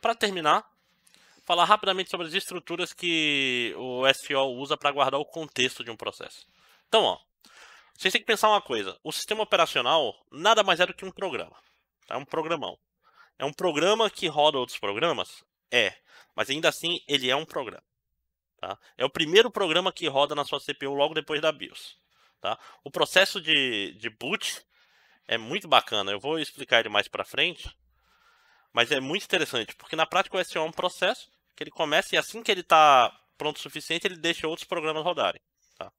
para terminar, falar rapidamente sobre as estruturas que o SO usa para guardar o contexto de um processo. Então, ó, vocês têm que pensar uma coisa. O sistema operacional nada mais é do que um programa. É um programão. É um programa que roda outros programas? É. Mas ainda assim, ele é um programa. Tá? É o primeiro programa que roda na sua CPU logo depois da BIOS. Tá? O processo de boot é muito bacana. Eu vou explicar ele mais para frente. Mas é muito interessante, porque na prática o SO é um processo que ele começa e assim que ele está pronto o suficiente, ele deixa outros programas rodarem. Tá?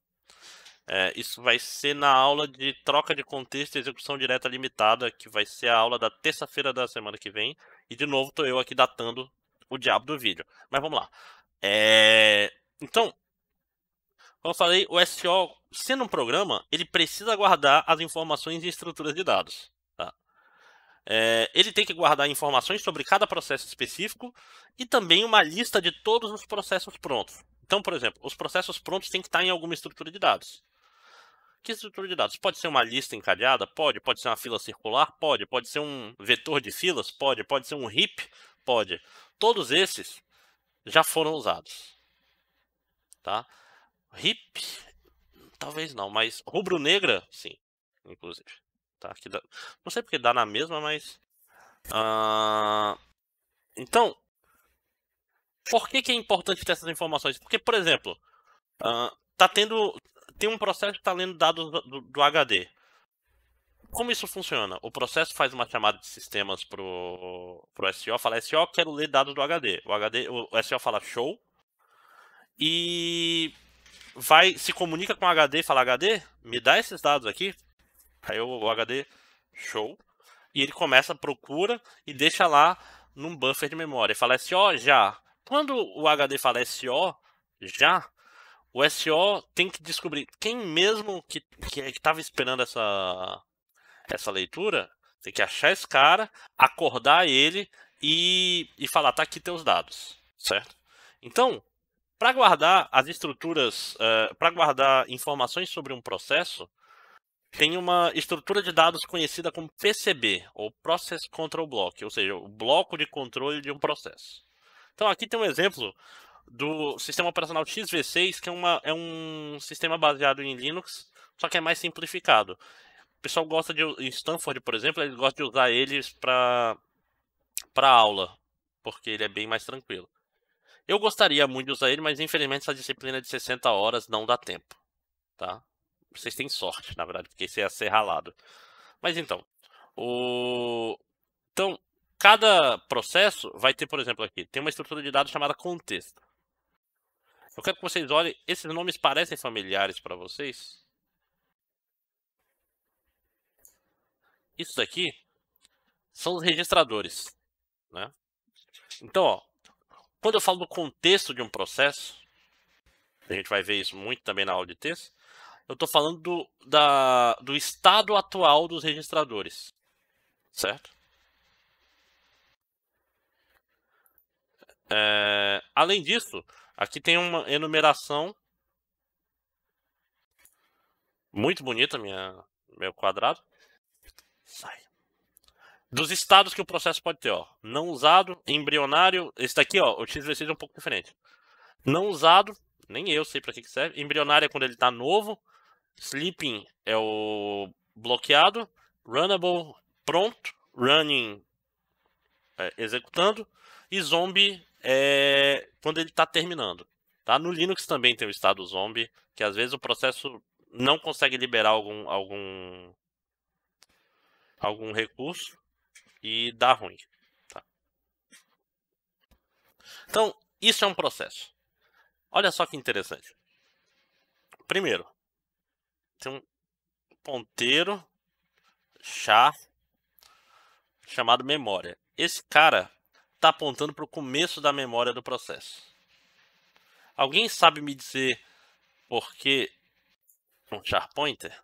Isso vai ser na aula de troca de contexto e execução direta limitada, que vai ser a aula da terça-feira da semana que vem. E de novo estou eu aqui datando o diabo do vídeo. Mas vamos lá. Então, como eu falei, o SO, sendo um programa, ele precisa guardar as informações e estruturas de dados. Tá? Ele tem que guardar informações sobre cada processo específico e também uma lista de todos os processos prontos. Então, por exemplo, os processos prontos têm que estar em alguma estrutura de dados. Que estrutura de dados? Pode ser uma lista encadeada? Pode ser uma fila circular? Pode ser um vetor de filas? Pode ser um heap? Pode. Todos esses já foram usados. Tá? Heap, talvez não, mas rubro-negra, sim, inclusive. Tá? Não sei porque dá na mesma, mas... Então, por que é importante ter essas informações? Porque, por exemplo, tem um processo que está lendo dados do HD. Como isso funciona? O processo faz uma chamada de sistemas pro SO, fala SO, quero ler dados do HD. O SO fala show e se comunica com o HD e fala HD, me dá esses dados aqui. Aí o HD show e ele começa a procura e deixa lá num buffer de memória. Fala SO já. Quando o HD fala SO já, o SO tem que descobrir quem mesmo que estava esperando essa leitura, tem que achar esse cara, acordar ele e falar, tá aqui teus dados, certo? Então, para guardar as estruturas, para guardar informações sobre um processo, tem uma estrutura de dados conhecida como PCB, ou Process Control Block, ou seja, o bloco de controle de um processo. Então aqui tem um exemplo do sistema operacional XV6, que é um sistema baseado em Linux, só que é mais simplificado. O pessoal gosta em Stanford, por exemplo, eles gostam de usar eles para aula, porque ele é bem mais tranquilo. Eu gostaria muito de usar ele, mas infelizmente essa disciplina de 60 horas não dá tempo, tá? Vocês têm sorte, na verdade, porque isso ia ser ralado. Mas então, então, cada processo vai ter, por exemplo, aqui, tem uma estrutura de dados chamada contexto. Eu quero que vocês olhem, esses nomes parecem familiares para vocês? Isso daqui são os registradores, né? Então, ó, quando eu falo do contexto de um processo, a gente vai ver isso muito também na aula de texto, eu estou falando do estado atual dos registradores, certo? Além disso, aqui tem uma enumeração muito bonita, meu quadrado. Sai. Dos estados que o processo pode ter, ó. Não usado, embrionário. Esse daqui, ó, o XV6 é um pouco diferente. Não usado, nem eu sei para que serve. Embrionário é quando ele está novo. Sleeping é o bloqueado. Runnable, pronto. Running, executando. E zombie é quando ele está terminando. Tá? No Linux também tem o estado zombie, que às vezes o processo não consegue liberar algum recurso e dá ruim. Tá? Então, isso é um processo. Olha só que interessante. Primeiro, tem um ponteiro char chamado memória. Esse cara está apontando para o começo da memória do processo. Alguém sabe me dizer por que um char pointer?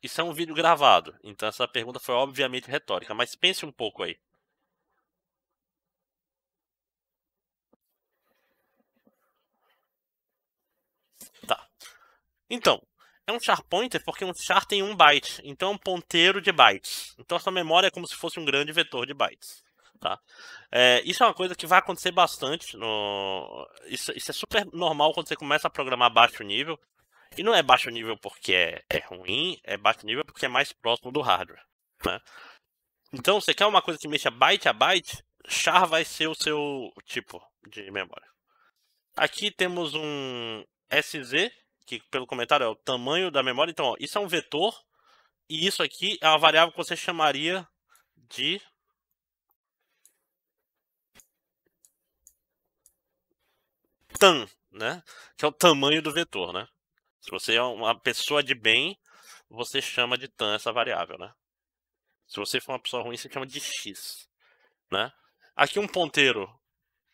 Isso é um vídeo gravado, então essa pergunta foi obviamente retórica, mas pense um pouco aí. Tá. Então, é um char pointer porque um char tem 1 byte, então é um ponteiro de bytes. Então essa memória é como se fosse um grande vetor de bytes. Tá? Isso é uma coisa que vai acontecer bastante. Isso é super normal quando você começa a programar baixo nível. E não é baixo nível porque é ruim, é baixo nível porque é mais próximo do hardware. Né? Então, você quer uma coisa que mexa byte a byte, char vai ser o seu tipo de memória. Aqui temos um SZ, que pelo comentário é o tamanho da memória. Então, ó, isso é um vetor, e isso aqui é uma variável que você chamaria de tan, né? Que é o tamanho do vetor, né? Se você é uma pessoa de bem, você chama de tan essa variável, né? Se você for uma pessoa ruim, você chama de x, né? Aqui um ponteiro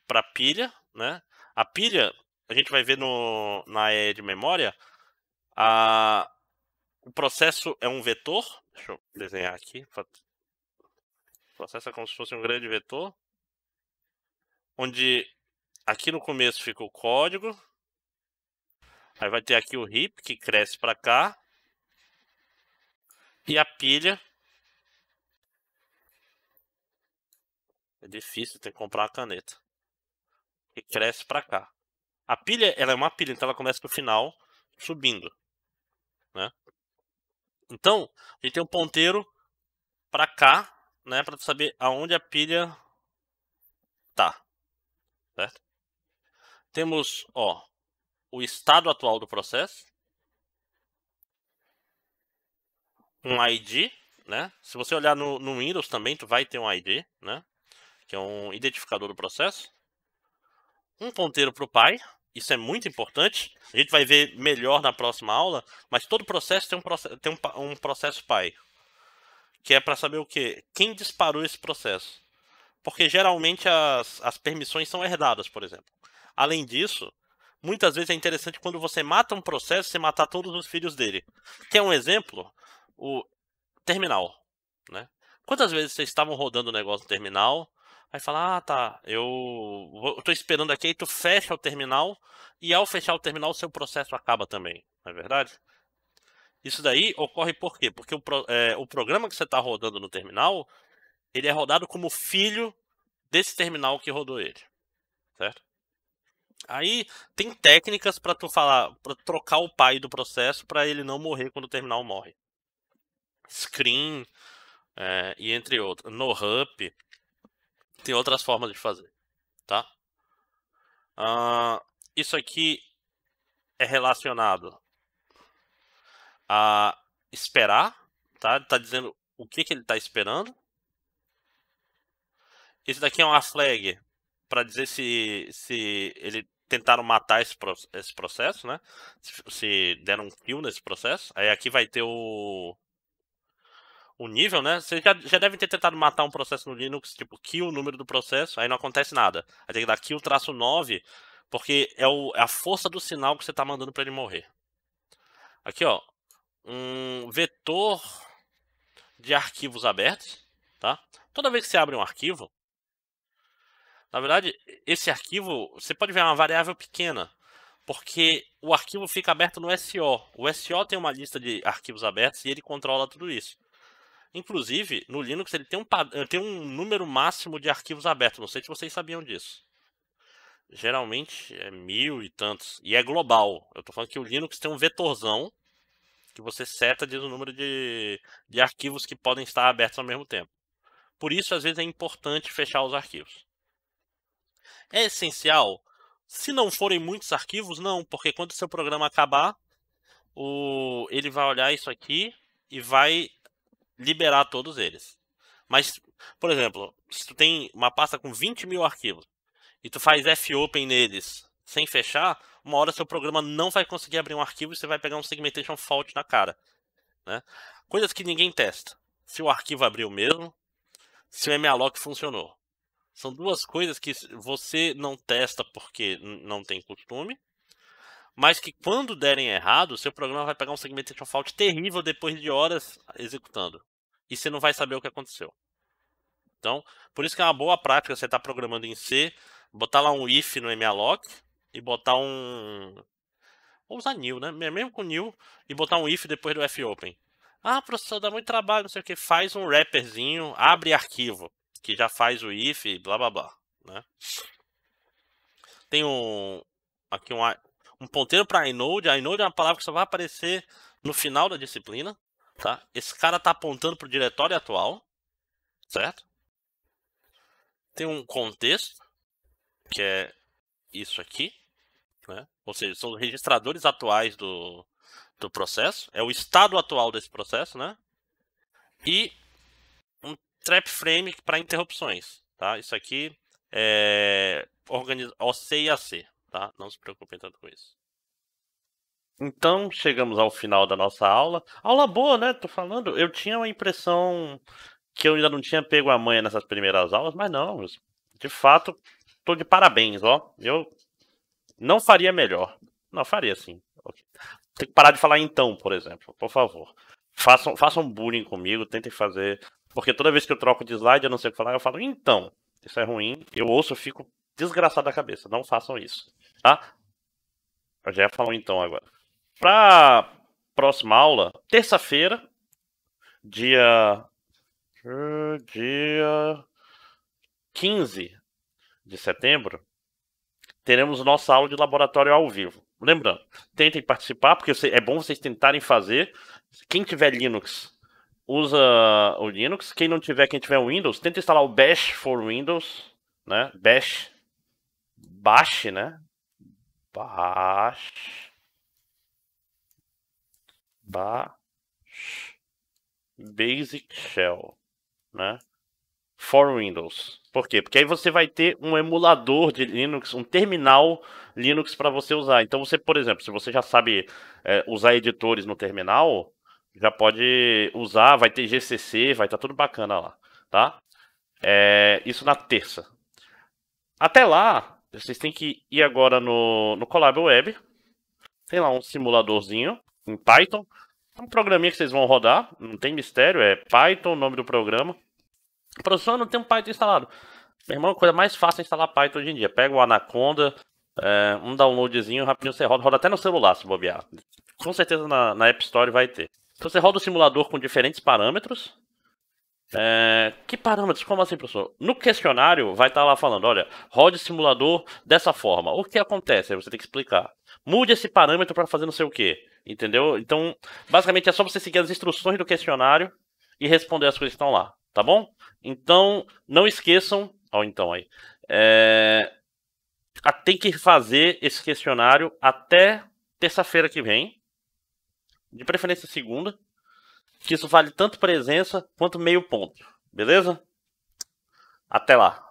para pilha, né? A pilha, a gente vai ver na EE de memória, o processo é um vetor. Deixa eu desenhar aqui. O processo é como se fosse um grande vetor, onde aqui no começo fica o código, aí vai ter aqui o heap que cresce para cá, e a pilha. É difícil, tem que comprar uma caneta. Que cresce para cá. A pilha, ela é uma pilha, então ela começa do final subindo, né? Então, a gente tem um ponteiro para cá, né, para saber aonde a pilha tá, certo? Temos, ó, o estado atual do processo, um ID, né? Se você olhar no Windows também, tu vai ter um ID, né? Que é um identificador do processo. Um ponteiro para o pai, isso é muito importante. A gente vai ver melhor na próxima aula, mas todo processo tem um processo pai, que é para saber o quê? Quem disparou esse processo. Porque geralmente as permissões são herdadas, por exemplo. Além disso, muitas vezes é interessante quando você mata um processo, você matar todos os filhos dele. Quer um exemplo? O terminal, né? Quantas vezes vocês estavam rodando o negócio no terminal, aí fala, ah, tá, eu tô esperando aqui, aí tu fecha o terminal, e ao fechar o terminal, o seu processo acaba também, não é verdade? Isso daí ocorre por quê? Porque o programa que você está rodando no terminal, ele é rodado como filho desse terminal que rodou ele, certo? Aí tem técnicas para tu falar, para trocar o pai do processo para ele não morrer quando o terminal morre. Screen, e entre outros. No Hup, tem outras formas de fazer, tá? Isso aqui é relacionado a esperar, tá? Tá dizendo o que ele está esperando. Esse daqui é uma flag para dizer se ele tentaram matar esse processo, né? Se deram um kill nesse processo. Aí aqui vai ter o nível, né? Vocês já devem ter tentado matar um processo no Linux, tipo kill o número do processo, aí não acontece nada. Aí tem que dar kill traço 9, porque é a força do sinal que você está mandando para ele morrer. Aqui, ó, um vetor de arquivos abertos, tá? Toda vez que você abre um arquivo, na verdade, esse arquivo, você pode ver uma variável pequena, porque o arquivo fica aberto no SO. O SO tem uma lista de arquivos abertos e ele controla tudo isso. Inclusive, no Linux ele tem um número máximo de arquivos abertos. Não sei se vocês sabiam disso. Geralmente é 1000 e tantos. E é global. Eu tô falando que o Linux tem um vetorzão que você seta diz o número de arquivos que podem estar abertos ao mesmo tempo. Por isso, às vezes, é importante fechar os arquivos. É essencial? Se não forem muitos arquivos, não, porque quando o seu programa acabar, ele vai olhar isso aqui e vai liberar todos eles. Mas, por exemplo, se tu tem uma pasta com 20 mil arquivos e tu faz fopen neles sem fechar, uma hora seu programa não vai conseguir abrir um arquivo e você vai pegar um segmentation fault na cara, né? Coisas que ninguém testa. Se o arquivo abriu mesmo, se o malloc funcionou. São duas coisas que você não testa porque não tem costume, mas que quando derem errado, seu programa vai pegar um segmentation fault terrível depois de horas executando. E você não vai saber o que aconteceu. Então, por isso que é uma boa prática você estar programando em C, botar lá um if no malloc e botar ou usar nil, né? Mesmo com nil, e botar um if depois do fopen. Ah, professor, dá muito trabalho, não sei o que. Faz um wrapperzinho, abre arquivo. que já faz o if, blá blá blá, né? Tem aqui um ponteiro para inode. Inode é uma palavra que só vai aparecer no final da disciplina, tá? Esse cara está apontando para o diretório atual, certo? Tem um contexto, que é isso aqui, né? Ou seja, são os registradores atuais do processo, é o estado atual desse processo, né? E um trap frame para interrupções, tá? Isso aqui é OC e AC, tá? Não se preocupem tanto com isso. Então, chegamos ao final da nossa aula. Aula boa, né? Tô falando. Eu tinha uma impressão que eu ainda não tinha pego a manha nessas primeiras aulas, mas não. De fato, tô de parabéns, ó. Eu não faria melhor. Não, faria sim. Tem que parar de falar então, por exemplo. Por favor. Façam bullying comigo, tentem fazer. Porque toda vez que eu troco de slide, eu não sei o que falar, eu falo, então. Isso é ruim. Eu ouço, eu fico desgraçado da cabeça. Não façam isso. Tá? Eu já ia falar então agora. Pra próxima aula, terça-feira, dia 15 de setembro, teremos nossa aula de laboratório ao vivo. Lembrando, tentem participar, porque é bom vocês tentarem fazer. Quem tiver Linux, usa o Linux. Quem não tiver, quem tiver Windows, tenta instalar o Bash for Windows, né? Bash, né? Basic Shell, né? For Windows. Por quê? Porque aí você vai ter um emulador de Linux, um terminal Linux para você usar. Então você, por exemplo, se você já sabe usar editores no terminal, já pode usar, vai ter GCC, vai estar tudo bacana lá, tá? Isso na terça. Até lá, vocês têm que ir agora no Colab Web. Tem lá um simuladorzinho em Python. É um programinha que vocês vão rodar, não tem mistério, é Python, o nome do programa. Professor, não tem um Python instalado. Meu irmão, a coisa mais fácil é instalar Python hoje em dia. Pega o Anaconda, um downloadzinho, rapidinho você roda até no celular se bobear. Com certeza na App Store vai ter. Então você roda o simulador com diferentes parâmetros. Que parâmetros? Como assim, professor? No questionário vai estar lá falando, olha, rode o simulador dessa forma. O que acontece? Aí você tem que explicar. Mude esse parâmetro para fazer não sei o quê. Entendeu? Então, basicamente é só você seguir as instruções do questionário e responder as coisas que estão lá. Tá bom? Então, não esqueçam. Então aí. Tem que fazer esse questionário até terça-feira que vem. De preferência segunda. Que isso vale tanto presença quanto meio ponto. Beleza? Até lá.